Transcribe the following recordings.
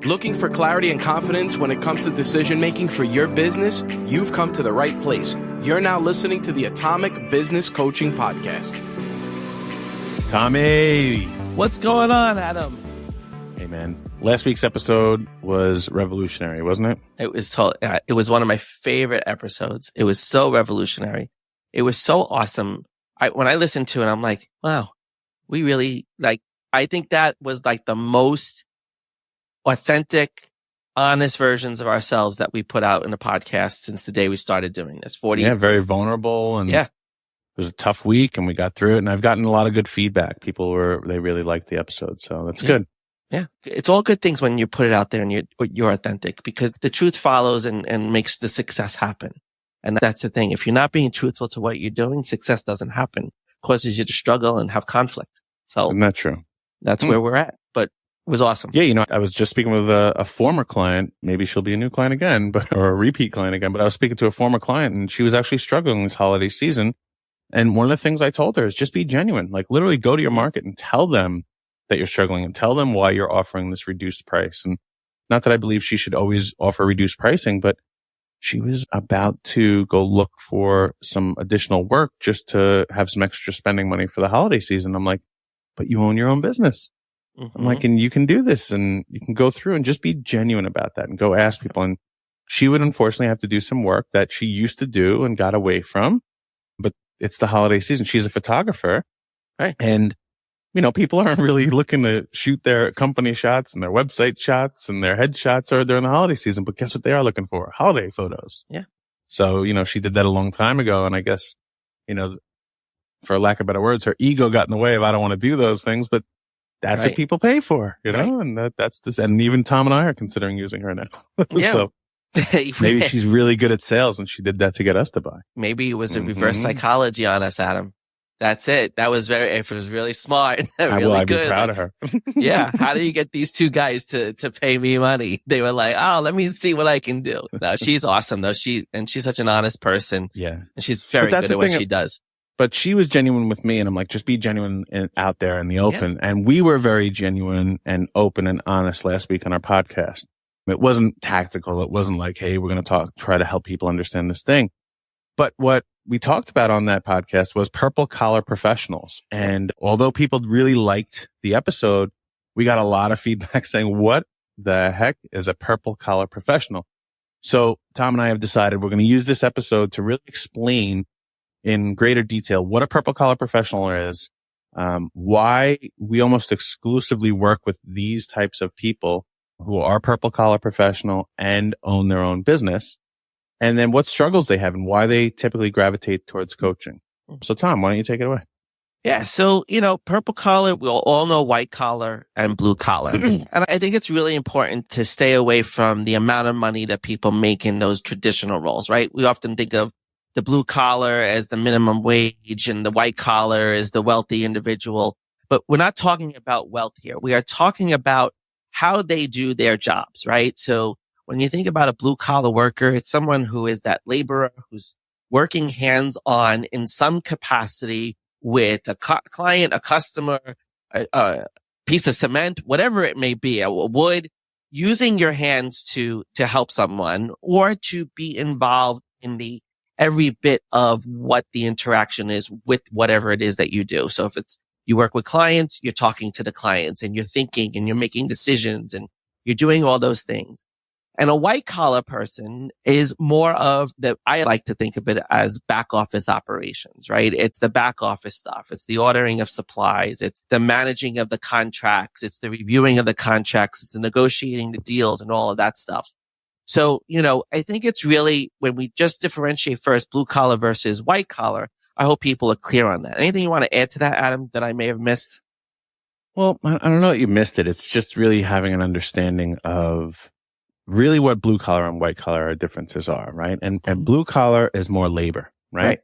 Looking for clarity and confidence when it comes to decision making for your business? You've come to the right place. You're now listening to the Atomic Business Coaching Podcast. Tommy! What's going on, Adam? Hey, man. Last week's episode was revolutionary, wasn't it? It was one of my favorite episodes. It was so revolutionary. It was so awesome. When I listened to it, I'm like, wow, we really, I think that was like the most authentic, honest versions of ourselves that we put out in the podcast since the day we started doing this. Very vulnerable. And it was a tough week and we got through it. And I've gotten a lot of good feedback. They really liked the episode. So that's good. Yeah. It's all good things when you put it out there and you're authentic, because the truth follows and makes the success happen. And that's the thing. If you're not being truthful to what you're doing, success doesn't happen. It causes you to struggle and have conflict. So isn't that true? That's where we're at. But it was awesome. Yeah. I was just speaking with a former client. Maybe she'll be a new client again, or a repeat client again. But I was speaking to a former client and she was actually struggling this holiday season. And one of the things I told her is just be genuine. Like literally go to your market and tell them that you're struggling and tell them why you're offering this reduced price. And not that I believe she should always offer reduced pricing, but she was about to go look for some additional work just to have some extra spending money for the holiday season. I'm like, but you own your own business. I'm like, and you can do this and you can go through and just be genuine about that and go ask people. And she would unfortunately have to do some work that she used to do and got away from, but it's the holiday season. She's a photographer. Right. And people aren't really looking to shoot their company shots and their website shots and their headshots or during the holiday season. But guess what they are looking for? Holiday photos. Yeah. So, she did that a long time ago. And I guess, for lack of better words, her ego got in the way of, I don't want to do those things, but that's what people pay for, and that's this. And even Tom and I are considering using her now. Yeah. So maybe she's really good at sales and she did that to get us to buy. Maybe it was a reverse psychology on us, Adam. That's it. It was really smart. I'd be proud of her. Yeah. How do you get these two guys to pay me money? They were like, oh, let me see what I can do. No, she's awesome though. She's such an honest person. Yeah. And she's very good at what she does. But she was genuine with me and I'm like, just be genuine out there in the open. Yeah. And we were very genuine and open and honest last week on our podcast. It wasn't tactical. It wasn't like, hey, we're going to try to help people understand this thing. But what we talked about on that podcast was purple collar professionals. And although people really liked the episode, we got a lot of feedback saying, what the heck is a purple collar professional? So Tom and I have decided we're going to use this episode to really explain in greater detail what a purple collar professional is, why we almost exclusively work with these types of people who are purple collar professional and own their own business, and then what struggles they have and why they typically gravitate towards coaching. So Tom, why don't you take it away? Yeah. So, purple collar, we all know white collar and blue collar. And I think it's really important to stay away from the amount of money that people make in those traditional roles, right? We often think of the blue collar as the minimum wage and the white collar as the wealthy individual. But we're not talking about wealth here. We are talking about how they do their jobs, right? So when you think about a blue collar worker, it's someone who is that laborer who's working hands on in some capacity with a client, a customer, a piece of cement, whatever it may be, a wood, using your hands to help someone or to be involved in the every bit of what the interaction is with whatever it is that you do. So if you work with clients, you're talking to the clients and you're thinking and you're making decisions and you're doing all those things. And a white collar person is more of I like to think of it as back office operations, right? It's the back office stuff. It's the ordering of supplies. It's the managing of the contracts. It's the reviewing of the contracts. It's the negotiating the deals and all of that stuff. So, I think it's really when we just differentiate first blue collar versus white collar, I hope people are clear on that. Anything you want to add to that, Adam, that I may have missed? Well, I don't know that you missed it. It's just really having an understanding of really what blue collar and white collar differences are, right? And blue collar is more labor, right?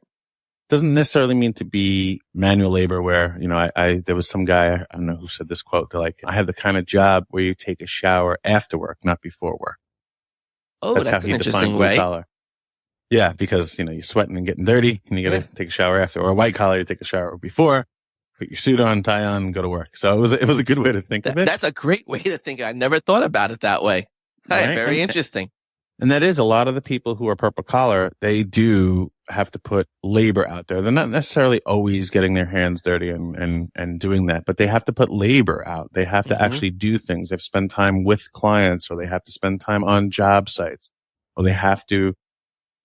Doesn't necessarily mean to be manual labor where, there was some guy, I don't know who said this quote. They're like, I have the kind of job where you take a shower after work, not before work. Oh, that's an interesting way. Collar. Yeah, because, you're sweating and getting dirty and you got to take a shower after. Or a white collar, you take a shower before. put your suit on, tie on, and go to work. So it was a good way to think of it. That's a great way to think. I never thought about it that way. Right? Very interesting. And that is a lot of the people who are purple collar, they do have to put labor out there. They're not necessarily always getting their hands dirty and doing that, but they have to put labor out. They have to actually do things. They have to spend time with clients, or they have to spend time on job sites, or they have to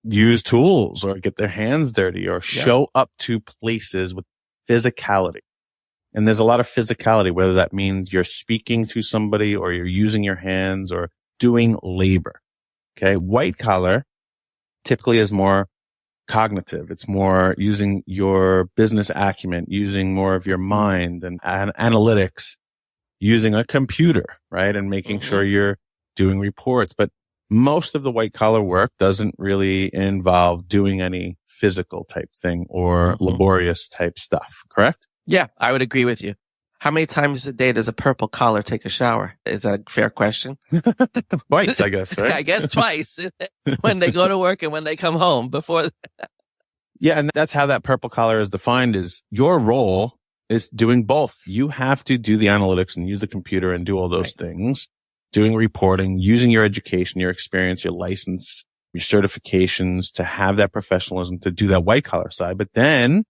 use tools or get their hands dirty or show up to places with physicality. And there's a lot of physicality, whether that means you're speaking to somebody or you're using your hands or doing labor. Okay. White collar typically is more cognitive. It's more using your business acumen, using more of your mind and analytics, using a computer, right? And making sure you're doing reports. But most of the white collar work doesn't really involve doing any physical type thing or laborious type stuff. Correct? Yeah, I would agree with you. How many times a day does a purple collar take a shower? Is that a fair question? Twice, I guess, right? I guess twice. When they go to work and when they come home before. Yeah. And that's how that purple collar is defined, is your role is doing both. You have to do the analytics and use the computer and do all those things, doing reporting, using your education, your experience, your license, your certifications to have that professionalism to do that white collar side. But then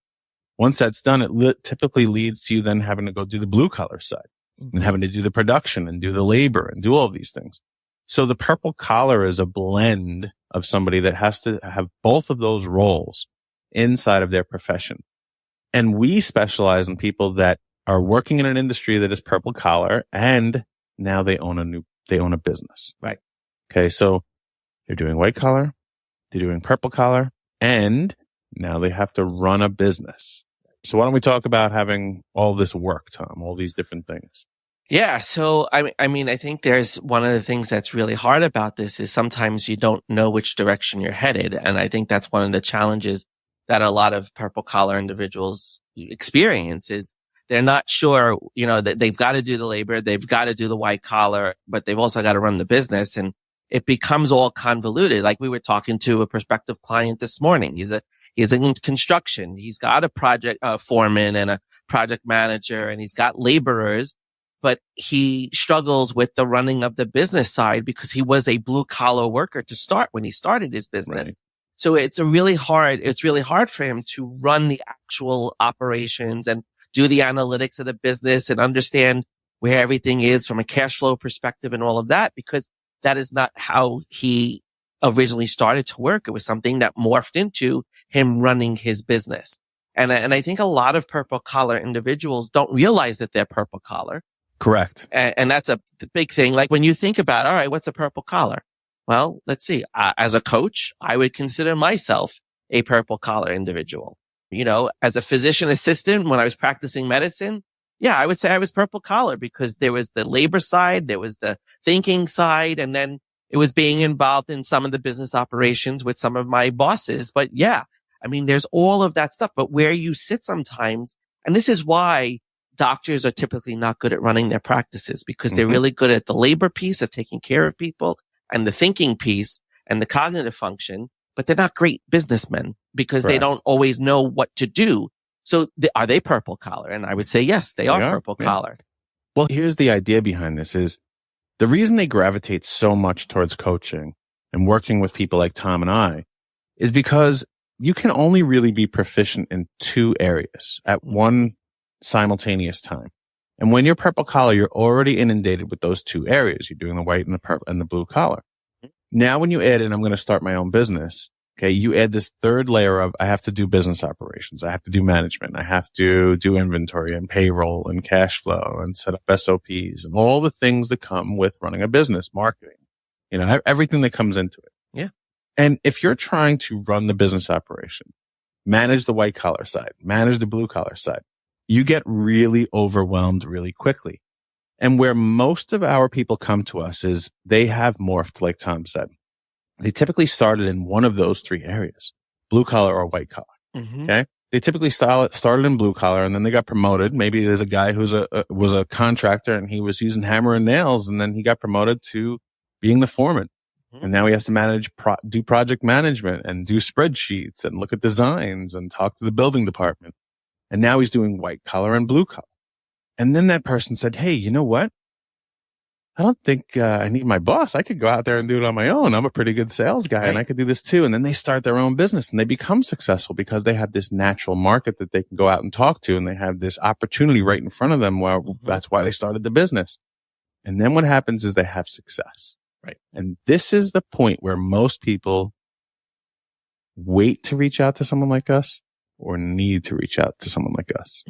once that's done, it typically leads to you then having to go do the blue collar side and having to do the production and do the labor and do all of these things. So the purple collar is a blend of somebody that has to have both of those roles inside of their profession. And we specialize in people that are working in an industry that is purple collar, and now they own a business. Right. Okay. So they're doing white collar, they're doing purple collar, and now they have to run a business. So why don't we talk about having all this work, Tom, all these different things? Yeah. So, I mean, I think there's one of the things that's really hard about this is sometimes you don't know which direction you're headed. And I think that's one of the challenges that a lot of purple collar individuals experience is they're not sure, that they've got to do the labor, they've got to do the white collar, but they've also got to run the business. And it becomes all convoluted. Like we were talking to a prospective client this morning. He's in construction. He's got a project foreman and a project manager, and he's got laborers, but he struggles with the running of the business side because he was a blue collar worker to start when he started his business. Right. So it's really hard for him to run the actual operations and do the analytics of the business and understand where everything is from a cash flow perspective and all of that, because that is not how he originally started to work. It was something that morphed into him running his business. And I think a lot of purple collar individuals don't realize that they're purple collar. Correct. And that's the big thing. Like when you think about, all right, what's a purple collar? Well, let's see. As a coach, I would consider myself a purple collar individual. As a physician assistant, when I was practicing medicine, yeah, I would say I was purple collar because there was the labor side, there was the thinking side, and then it was being involved in some of the business operations with some of my bosses. But yeah, I mean, there's all of that stuff, but where you sit sometimes, and this is why doctors are typically not good at running their practices, because they're really good at the labor piece of taking care of people and the thinking piece and the cognitive function, but they're not great businessmen because they don't always know what to do. So are they purple collar? And I would say, yes, they are purple collar. Well, here's the idea behind this is the reason they gravitate so much towards coaching and working with people like Tom and I is because you can only really be proficient in two areas at one simultaneous time. And when you're purple collar, you're already inundated with those two areas. You're doing the white and the purple and the blue collar. Now, when you add in, I'm going to start my own business. Okay. You add this third layer of, I have to do business operations. I have to do management. I have to do inventory and payroll and cash flow and set up SOPs and all the things that come with running a business, marketing, everything that comes into it. Yeah. And if you're trying to run the business operation, manage the white collar side, manage the blue collar side, you get really overwhelmed really quickly. And where most of our people come to us is they have morphed, like Tom said. They typically started in one of those three areas, blue collar or white collar. Okay. They typically started in blue collar and then they got promoted. Maybe there's a guy who's was a contractor and he was using hammer and nails, and then he got promoted to being the foreman. And now he has to do project management and do spreadsheets and look at designs and talk to the building department. And now he's doing white collar and blue collar. And then that person said, hey, you know what? I don't think I need my boss. I could go out there and do it on my own. I'm a pretty good sales guy and I could do this too. And then they start their own business and they become successful because they have this natural market that they can go out and talk to. And they have this opportunity right in front of them. Well, that's why they started the business. And then what happens is they have success. Right. And this is the point where most people wait to reach out to someone like us or need to reach out to someone like us.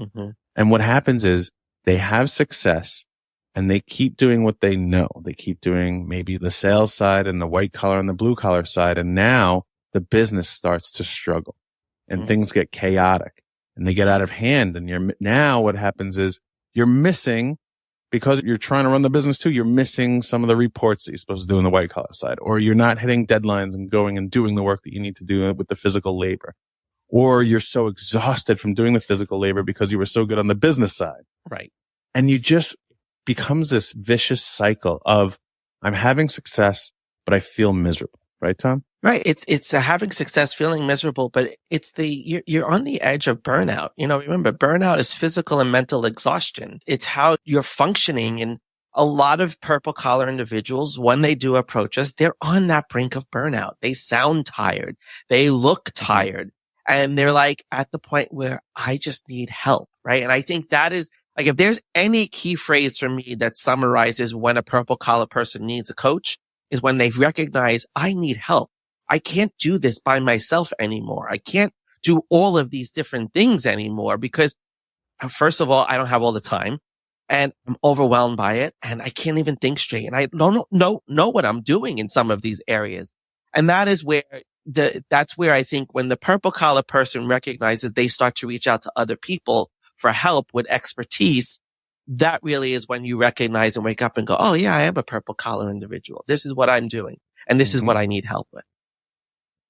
And what happens is they have success and they keep doing what they know. They keep doing maybe the sales side and the white collar and the blue collar side. And now the business starts to struggle and things get chaotic and they get out of hand. And now what happens is you're missing, because you're trying to run the business too, you're missing some of the reports that you're supposed to do on the white collar side, or you're not hitting deadlines and going and doing the work that you need to do with the physical labor, or you're so exhausted from doing the physical labor because you were so good on the business side. Right. And you just becomes this vicious cycle of I'm having success, but I feel miserable. Right, Tom? Right. It's having success, feeling miserable, but it's you're on the edge of burnout. Remember, burnout is physical and mental exhaustion. It's how you're functioning. And a lot of purple collar individuals, when they do approach us, they're on that brink of burnout. They sound tired. They look tired. And they're like at the point where I just need help. Right. And I think that is, like, if there's any key phrase for me that summarizes when a purple collar person needs a coach, is when they recognize I need help. I can't do this by myself anymore. I can't do all of these different things anymore because, first of all, I don't have all the time and I'm overwhelmed by it and I can't even think straight and I don't know what I'm doing in some of these areas. And that is where that's where I think when the purple collar person recognizes they start to reach out to other people for help with expertise, that really is when you recognize and wake up and go, oh yeah, I am a purple collar individual. This is what I'm doing. And this is what I need help with.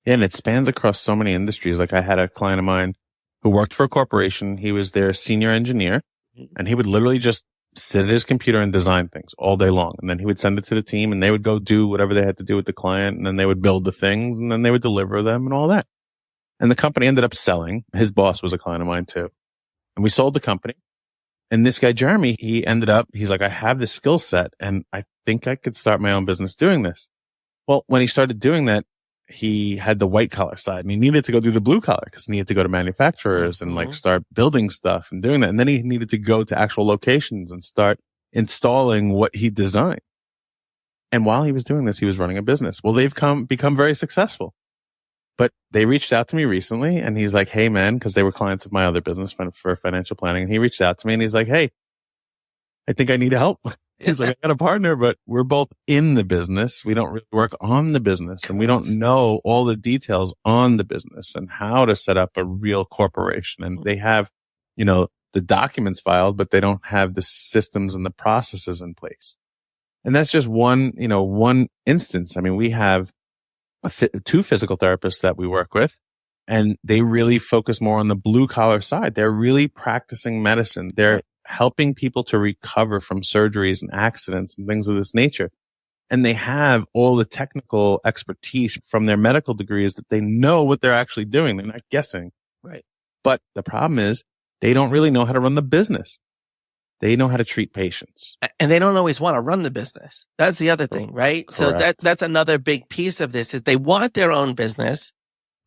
Yeah, and it spans across so many industries. Like I had a client of mine who worked for a corporation. He was their senior engineer and he would literally just sit at his computer and design things all day long. And then he would send it to the team and they would go do whatever they had to do with the client. And then they would build the things and then they would deliver them and all that. And the company ended up selling. His boss was a client of mine too. And we sold the company. And this guy, Jeremy, he's like, I have this skill set and I think I could start my own business doing this. Well, when he started doing that, he had the white collar side and he needed to go do the blue collar because he needed to go to manufacturers and like start building stuff and doing that. And then he needed to go to actual locations and start installing what he designed. And while he was doing this, he was running a business. Well, they've become very successful. But they reached out to me recently and he's like, hey man, because they were clients of my other business for financial planning. And he reached out to me and he's like, hey, I think I need help. He's like, I got a partner, but we're both in the business. We don't really work on the business and we don't know all the details on the business and how to set up a real corporation. And they have, the documents filed, but they don't have the systems and the processes in place. And that's just one instance. I mean, we have two physical therapists that we work with, and they really focus more on the blue collar side. They're really practicing medicine. They're helping people to recover from surgeries and accidents and things of this nature. And they have all the technical expertise from their medical degrees that they know what they're actually doing. They're not guessing. Right. But the problem is they don't really know how to run the business. They know how to treat patients. And they don't always want to run the business. That's the other thing, right? Correct. So that's another big piece of this is they want their own business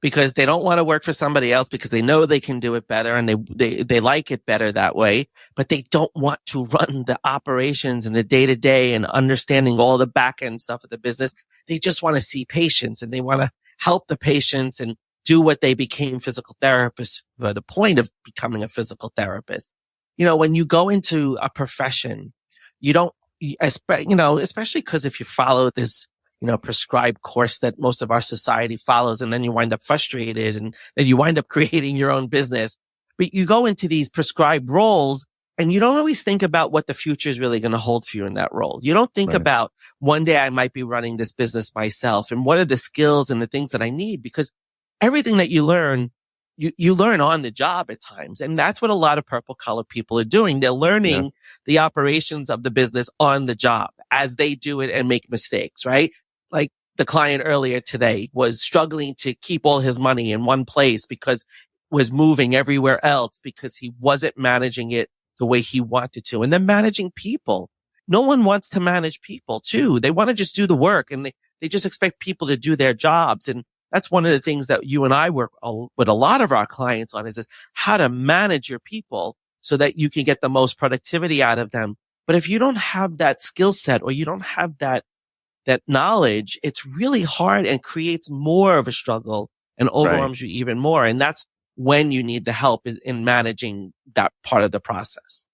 because they don't want to work for somebody else because they know they can do it better and they like it better that way, but they don't want to run the operations and the day to day and understanding all the back end stuff of the business. They just want to see patients and they want to help the patients and do what they became physical therapists for the point of becoming a physical therapist. When you go into a profession, you don't, especially because if you follow this, prescribed course that most of our society follows, and then you wind up frustrated and then you wind up creating your own business. But you go into these prescribed roles and you don't always think about what the future is really going to hold for you in that role. You don't think about one day I might be running this business myself and what are the skills and the things that I need, because everything that you learn, you learn on the job at times. And that's what a lot of purple collar people are doing. They're learning the operations of the business on the job as they do it and make mistakes, right? Like the client earlier today was struggling to keep all his money in one place because was moving everywhere else because he wasn't managing it the way he wanted to. And then managing people. No one wants to manage people too. They want to just do the work, and they just expect people to do their jobs. And that's one of the things that you and I work with a lot of our clients on is how to manage your people so that you can get the most productivity out of them. But if you don't have that skill set or you don't have that knowledge, it's really hard and creates more of a struggle and overwhelms you even more. And that's when you need the help in managing that part of the process.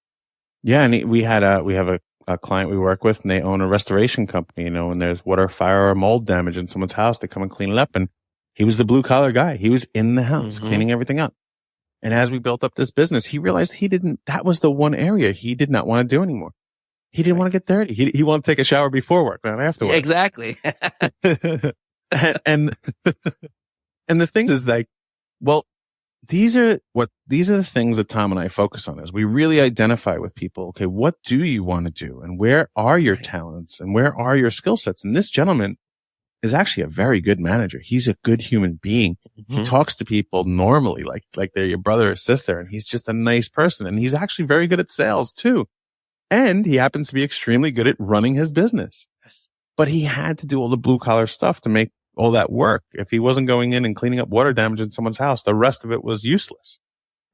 Yeah. And we have a client we work with, and they own a restoration company, and there's water, fire, or mold damage in someone's house. They come and clean it up. And he was the blue collar guy. He was in the house cleaning everything up. And as we built up this business, he realized that was the one area he did not want to do anymore. He didn't want to get dirty. He wanted to take a shower before work, not after work. Yeah, exactly. and the thing is, like, well, these are the things that Tom and I focus on is we really identify with people. Okay, what do you want to do? And where are your talents? And where are your skill sets? And this gentleman is actually a very good manager. He's a good human being. He talks to people normally, like they're your brother or sister. And he's just a nice person. And he's actually very good at sales too. And he happens to be extremely good at running his business. Yes. But he had to do all the blue collar stuff to make all that work. If he wasn't going in and cleaning up water damage in someone's house, the rest of it was useless.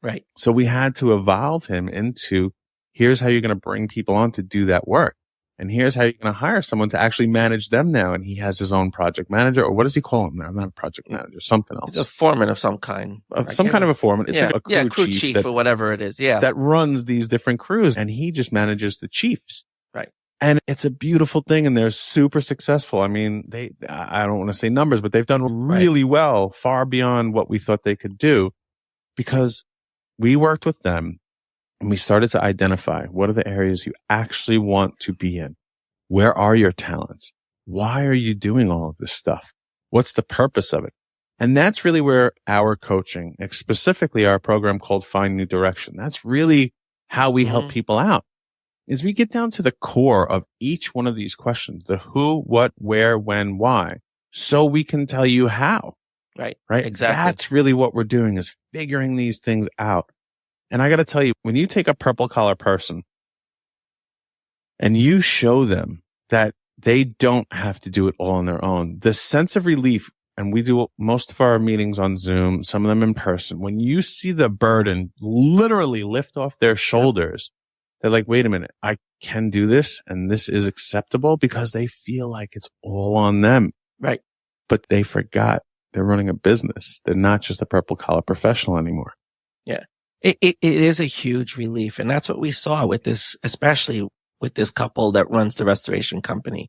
Right. So we had to evolve him into, here's how you're going to bring people on to do that work. And here's how you're going to hire someone to actually manage them now. And he has his own project manager, or what does he call him now? Not a project manager, something else. He's a foreman of some kind. Some kind of a foreman. It's like a crew chief or whatever it is. Yeah. That runs these different crews, and he just manages the chiefs. Right. And it's a beautiful thing, and they're super successful. I mean, I don't want to say numbers, but they've done really well, far beyond what we thought they could do, because we worked with them. And we started to identify what are the areas you actually want to be in? Where are your talents? Why are you doing all of this stuff? What's the purpose of it? And that's really where our coaching, specifically our program called Find New Direction, that's really how we help people out, is we get down to the core of each one of these questions, the who, what, where, when, why, so we can tell you how. Right. Exactly. That's really what we're doing, is figuring these things out. And I got to tell you, when you take a purple collar person and you show them that they don't have to do it all on their own, the sense of relief, and we do most of our meetings on Zoom, some of them in person, when you see the burden literally lift off their shoulders, they're like, wait a minute, I can do this and this is acceptable, because they feel like it's all on them. Right. But they forgot they're running a business. They're not just a purple collar professional anymore. Yeah. It is a huge relief. And that's what we saw with this, especially with this couple that runs the restoration company.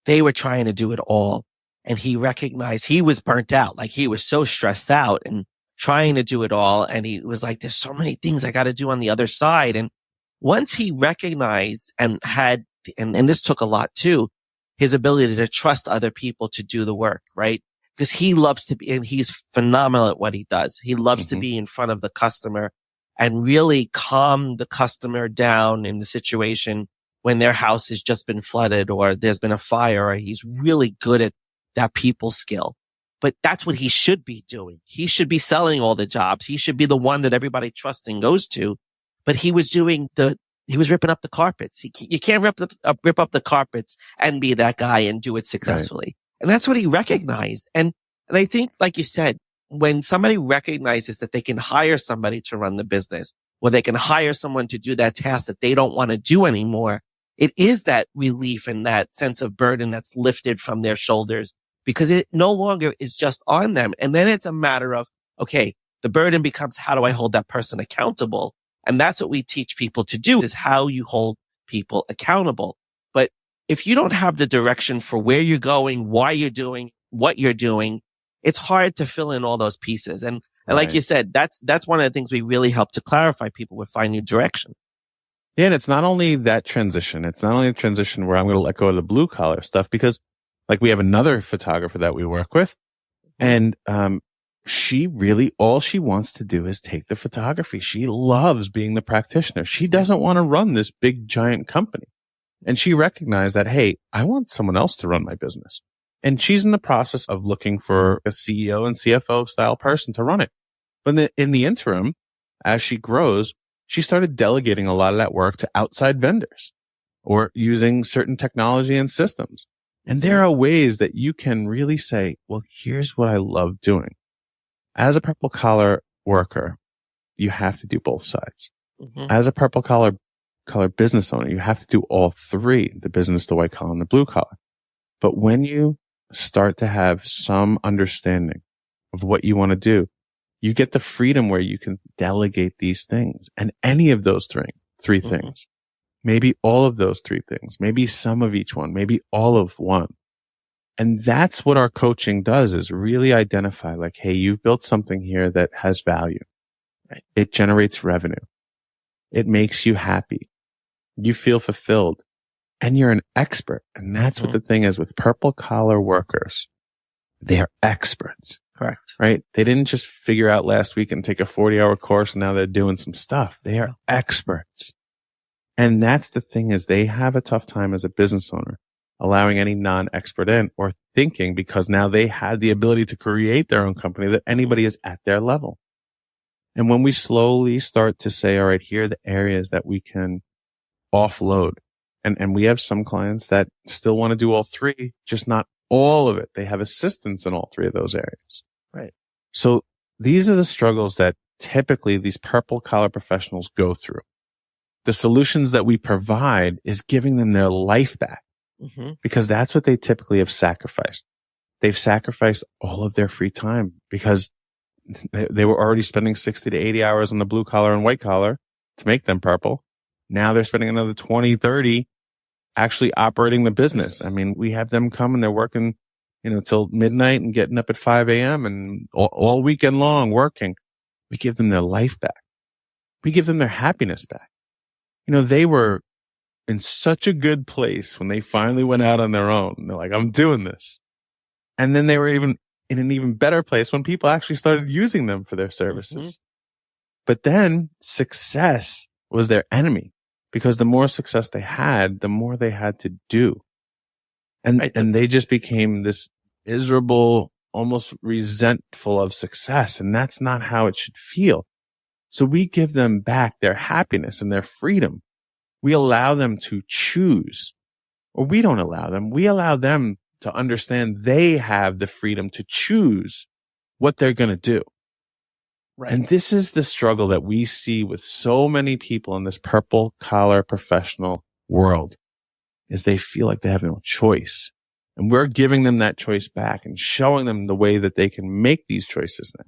They were trying to do it all. And he recognized he was burnt out. Like, he was so stressed out and trying to do it all. And he was like, there's so many things I got to do on the other side. And once he recognized and had, and this took a lot too, his ability to trust other people to do the work, right? Because he loves to be, and he's phenomenal at what he does. He loves to be in front of the customer and really calm the customer down in the situation when their house has just been flooded or there's been a fire. Or he's really good at that people skill. But that's what he should be doing. He should be selling all the jobs. He should be the one that everybody trusts and goes to. But he was he was ripping up the carpets. You can't rip up the carpets and be that guy and do it successfully. Right. And that's what he recognized. And I think, like you said, when somebody recognizes that they can hire somebody to run the business, or they can hire someone to do that task that they don't want to do anymore, it is that relief and that sense of burden that's lifted from their shoulders, because it no longer is just on them. And then it's a matter of, okay, the burden becomes, how do I hold that person accountable? And that's what we teach people to do, is how you hold people accountable. But if you don't have the direction for where you're going, why you're doing what you're doing, it's hard to fill in all those pieces. And like you said, that's one of the things we really help to clarify people with Find New Direction. Yeah. And it's not only that transition. It's not only a transition where I'm going to let go of the blue collar stuff, because like we have another photographer that we work with, and, she really, all she wants to do is take the photography. She loves being the practitioner. She doesn't want to run this big giant company. And she recognized that, hey, I want someone else to run my business. And she's in the process of looking for a CEO and CFO style person to run it. But in the interim, as she grows, she started delegating a lot of that work to outside vendors or using certain technology and systems. And there are ways that you can really say, well, here's what I love doing. As a purple collar worker, you have to do both sides. Mm-hmm. As a purple collar business owner, you have to do all three, the business, the white collar, and the blue collar. But when you start to have some understanding of what you want to do, you get the freedom where you can delegate these things, and any of those three things, maybe all of those three things, maybe some of each one, maybe all of one. And that's what our coaching does, is really identify like, hey, you've built something here that has value. Right. It generates revenue. It makes you happy. You feel fulfilled, and you're an expert. And that's what the thing is with purple collar workers. They are experts. Correct. Right? They didn't just figure out last week and take a 40-hour course and now they're doing some stuff. They are experts. And that's the thing, is they have a tough time as a business owner allowing any non-expert in, or thinking, because now they had the ability to create their own company, that anybody is at their level. And when we slowly start to say, all right, here are the areas that we can offload. And we have some clients that still want to do all three, just not all of it. They have assistance in all three of those areas. Right. So these are the struggles that typically these purple collar professionals go through. The solutions that we provide is giving them their life back, because that's what they typically have sacrificed. They've sacrificed all of their free time because they were already spending 60 to 80 hours on the blue collar and white collar to make them purple. Now they're spending another 20, 30 actually operating the business. I mean, we have them come and they're working, till midnight and getting up at 5 a.m. and all weekend long working. We give them their life back. We give them their happiness back. They were in such a good place when they finally went out on their own. They're like, I'm doing this. And then they were even in an even better place when people actually started using them for their services. But then success was their enemy, because the more success they had, the more they had to do. And they just became this miserable, almost resentful of success. And that's not how it should feel. So we give them back their happiness and their freedom. We allow them to choose, or we don't allow them. We allow them to understand they have the freedom to choose what they're going to do. Right. And this is the struggle that we see with so many people in this purple collar professional world, is they feel like they have no choice. And we're giving them that choice back and showing them the way that they can make these choices now.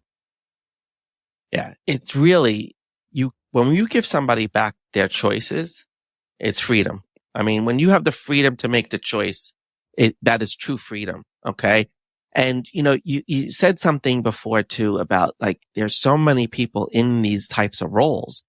Yeah, it's really, when you give somebody back their choices, it's freedom. I mean, when you have the freedom to make the choice, that is true freedom. Okay. And, you said something before too about like, there's so many people in these types of roles.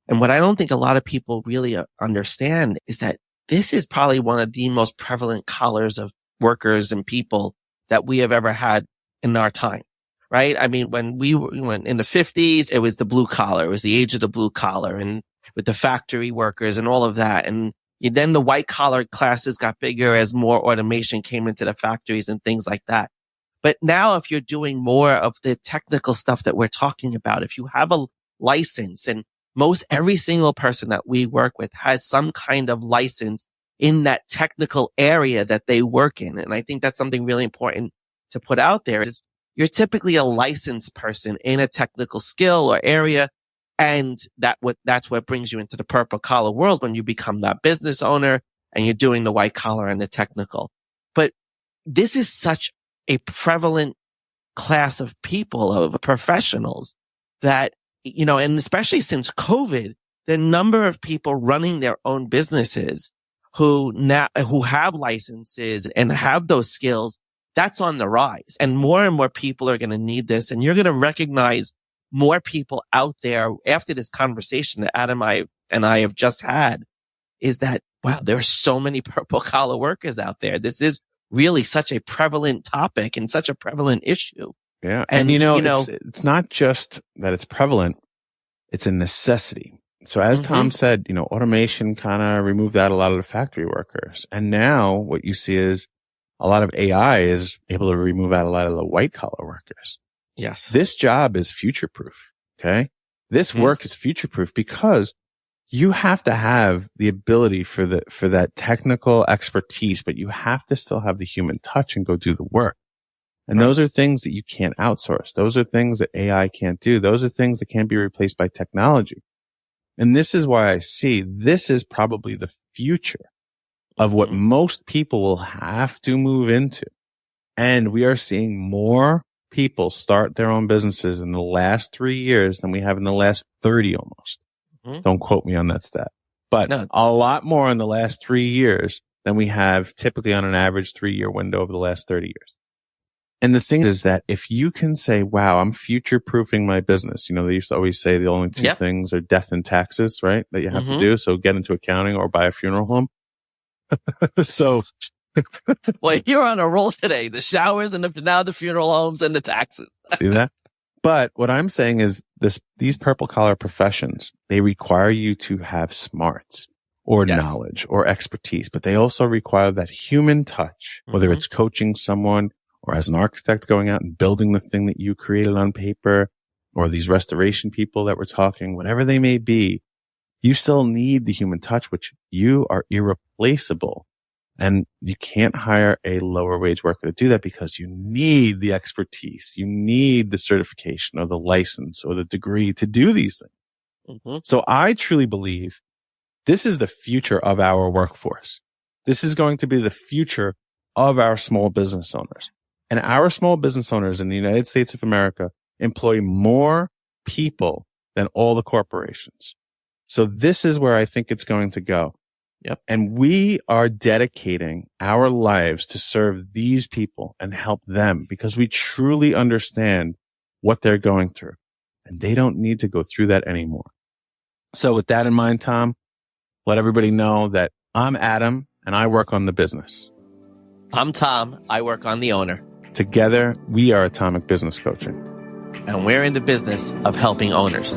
And what I don't think a lot of people really understand is that this is probably one of the most prevalent collars of workers and people that we have ever had in our time. Right? I mean, when we went in the 50s, it was the blue collar. It was the age of the blue collar, and with the factory workers and all of that. And then the white collar classes got bigger as more automation came into the factories and things like that. But now if you're doing more of the technical stuff that we're talking about, if you have a license, and every single person that we work with has some kind of license in that technical area that they work in. And I think that's something really important to put out there, is you're typically a licensed person in a technical skill or area. And that's what brings you into the purple collar world when you become that business owner and you're doing the white collar and the technical. But this is such a prevalent class of people, of professionals, that, and especially since COVID, the number of people running their own businesses who have licenses and have those skills, that's on the rise. And more people are going to need this. And you're going to recognize more people out there after this conversation that Adam and I have just had, is that, wow, there are so many purple collar workers out there. This is really such a prevalent topic and such a prevalent issue. Yeah. And it's not just that it's prevalent, it's a necessity. So as Tom said, automation kind of removed out a lot of the factory workers. And now what you see is a lot of AI is able to remove out a lot of the white collar workers. Yes. This job is future proof. Okay. This work is future proof because you have to have the ability for that technical expertise, but you have to still have the human touch and go do the work. And those are things that you can't outsource. Those are things that AI can't do. Those are things that can't be replaced by technology. And this is why I see this is probably the future of what most people will have to move into. And we are seeing more people start their own businesses in the last 3 years than we have in the last 30 almost. Don't quote me on that stat, but a lot more in the last 3 years than we have typically on an average 3-year window over the last 30 years. And the thing is that if you can say, wow, I'm future proofing my business, they used to always say the only two things are death and taxes, right? That you have to do. So get into accounting or buy a funeral home. So well, you're on a roll today. The showers and now the funeral homes and the taxes. See that? But what I'm saying is these purple collar professions, they require you to have smarts or knowledge or expertise, but they also require that human touch, whether it's coaching someone or as an architect going out and building the thing that you created on paper, or these restoration people that we're talking, whatever they may be, you still need the human touch, which you are irreplaceable. And you can't hire a lower wage worker to do that because you need the expertise. You need the certification or the license or the degree to do these things. So I truly believe this is the future of our workforce. This is going to be the future of our small business owners. And our small business owners in the United States of America employ more people than all the corporations. So this is where I think it's going to go. And we are dedicating our lives to serve these people and help them because we truly understand what they're going through. And they don't need to go through that anymore. So with that in mind, Tom, let everybody know that I'm Adam and I work on the business. I'm Tom. I work on the owner. Together, we are Atomic Business Coaching. And we're in the business of helping owners.